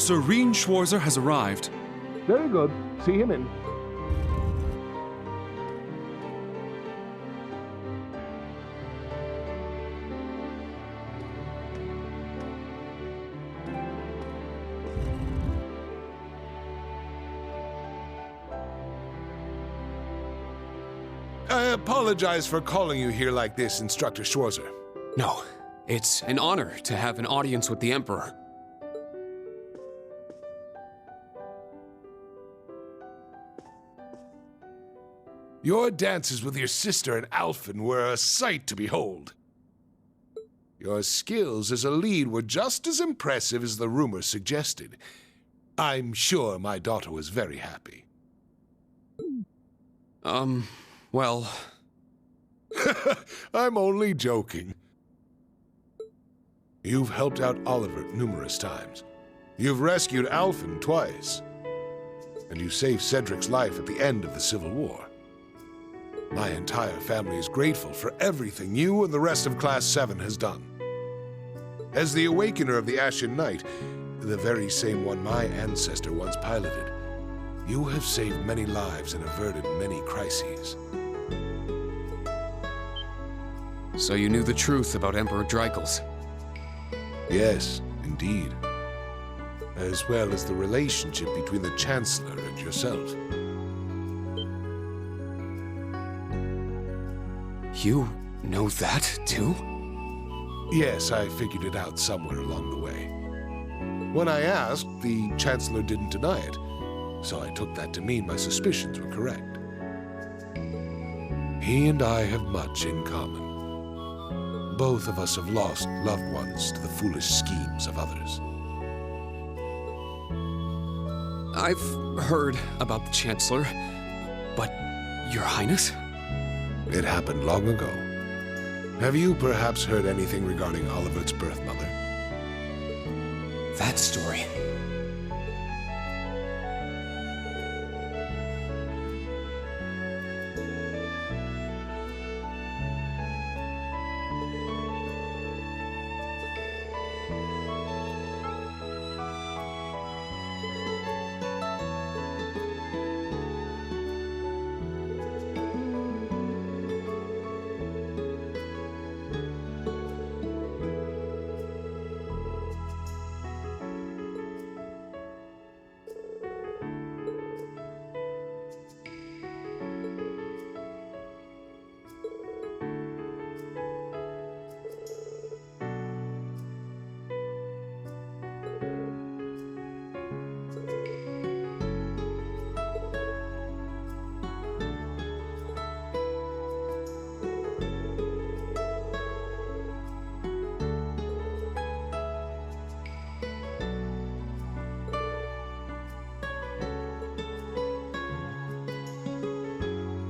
Sir Reen Schwarzer has arrived. Very good. See him in. I apologize for calling you here like this, Instructor Schwarzer. No, it's an honor to have an audience with the Emperor. Your dances with your sister and Alphen were a sight to behold. Your skills as a lead were just as impressive as the rumor suggested. I'm sure my daughter was very happy. Well... I'm only joking. You've helped out Olivert numerous times. You've rescued Alphen twice. And you saved Cedric's life at the end of the Civil War. My entire family is grateful for everything you and the rest of Class 7 has done. As the Awakener of the Ashen Knight, the very same one my ancestor once piloted, you have saved many lives and averted many crises. So you knew the truth about Emperor Dreikels? Yes, indeed. As well as the relationship between the Chancellor and yourself. You know that, too? Yes, I figured it out somewhere along the way. When I asked, the Chancellor didn't deny it, so I took that to mean my suspicions were correct. He and I have much in common. Both of us have lost loved ones to the foolish schemes of others. I've heard about the Chancellor, but Your Highness? It happened long ago. Have you perhaps heard anything regarding Olivert's birth mother? That story.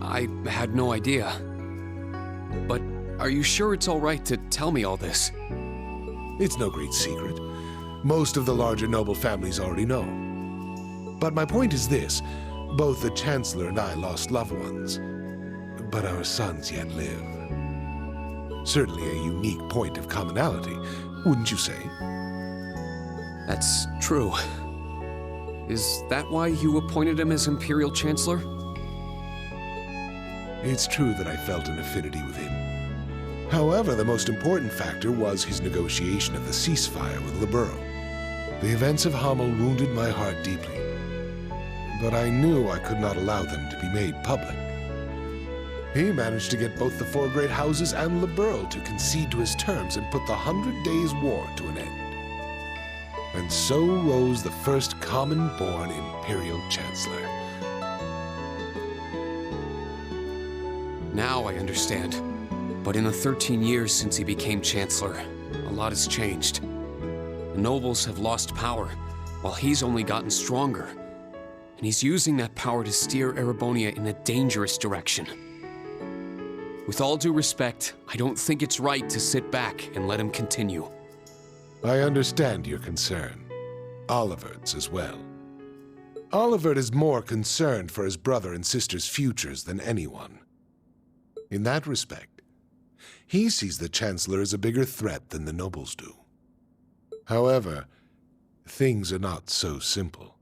I had no idea. But are you sure it's all right to tell me all this? It's no great secret. Most of the larger noble families already know. But my point is this. Both the Chancellor and I lost loved ones. But our sons yet live. Certainly a unique point of commonality, wouldn't you say? That's true. Is that why you appointed him as Imperial Chancellor? It's true that I felt an affinity with him. However, the most important factor was his negotiation of the ceasefire with Liberl. The events of Hamel wounded my heart deeply. But I knew I could not allow them to be made public. He managed to get both the Four Great Houses and Liberl to concede to his terms and put the 100 Days' War to an end. And so rose the first common-born Imperial Chancellor. Now I understand. But in the 13 years since he became Chancellor, a lot has changed. The nobles have lost power, while he's only gotten stronger. And he's using that power to steer Erebonia in a dangerous direction. With all due respect, I don't think it's right to sit back and let him continue. I understand your concern. Olivert's as well. Olivert is more concerned for his brother and sister's futures than anyone. In that respect, he sees the Chancellor as a bigger threat than the nobles do. However, things are not so simple.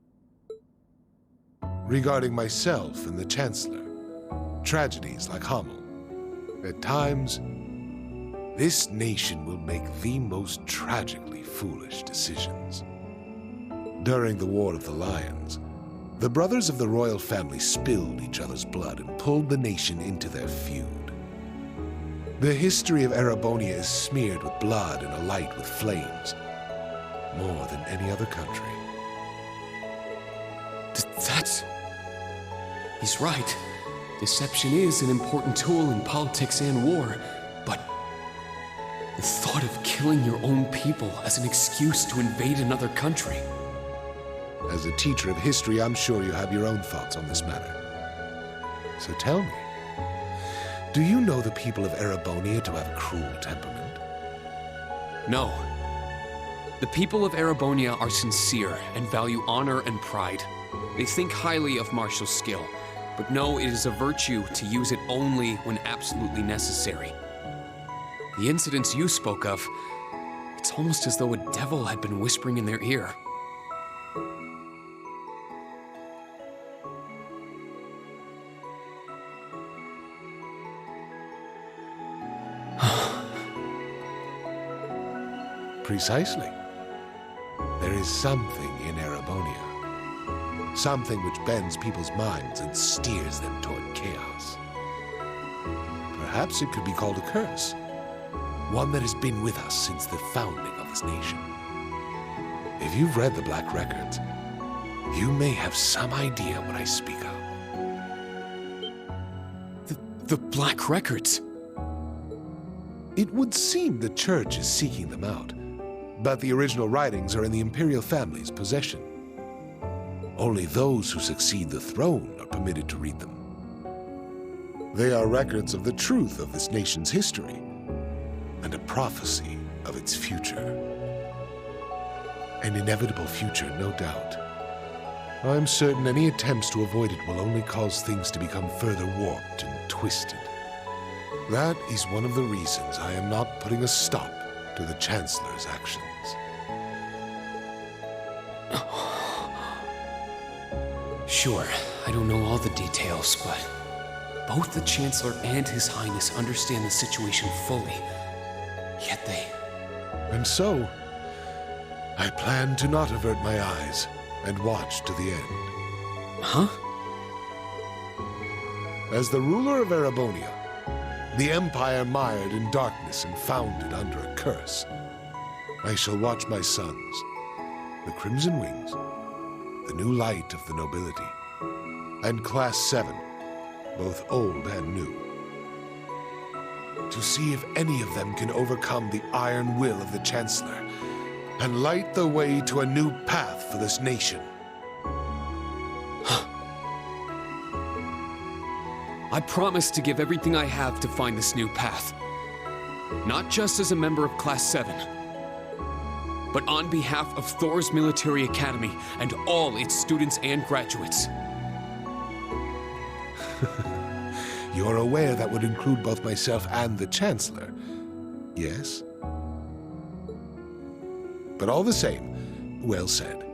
Regarding myself and the Chancellor, tragedies like Hamel, at times, this nation will make the most tragically foolish decisions. During the War of the Lions, the brothers of the royal family spilled each other's blood and pulled the nation into their feud. The history of Erebonia is smeared with blood and alight with flames, more than any other country. That's... He's right. Deception is an important tool in politics and war, but the thought of killing your own people as an excuse to invade another country... As a teacher of history, I'm sure you have your own thoughts on this matter. So tell me, do you know the people of Erebonia to have a cruel temperament? No. The people of Erebonia are sincere and value honor and pride. They think highly of martial skill, but know it is a virtue to use it only when absolutely necessary. The incidents you spoke of, it's almost as though a devil had been whispering in their ear. Precisely. There is something in Erebonia. Something which bends people's minds and steers them toward chaos. Perhaps it could be called a curse. One that has been with us since the founding of this nation. If you've read the Black Records, you may have some idea what I speak of. The Black Records? It would seem the Church is seeking them out, but the original writings are in the Imperial family's possession. Only those who succeed the throne are permitted to read them. They are records of the truth of this nation's history, and a prophecy of its future. An inevitable future, no doubt. I'm certain any attempts to avoid it will only cause things to become further warped and twisted. That is one of the reasons I am not putting a stop to the Chancellor's actions. Sure, I don't know all the details, but both the Chancellor and His Highness understand the situation fully. Yet they... And so, I plan to not avert my eyes and watch to the end. Huh? As the ruler of Erebonia, the empire mired in darkness and founded under a curse, I shall watch my sons, the Crimson Wings, the new light of the nobility, and Class 7, both old and new, to see if any of them can overcome the iron will of the Chancellor and light the way to a new path for this nation. I promise to give everything I have to find this new path. Not just as a member of Class 7, but on behalf of Thor's Military Academy and all its students and graduates. You're aware that would include both myself and the Chancellor, yes? But all the same, well said.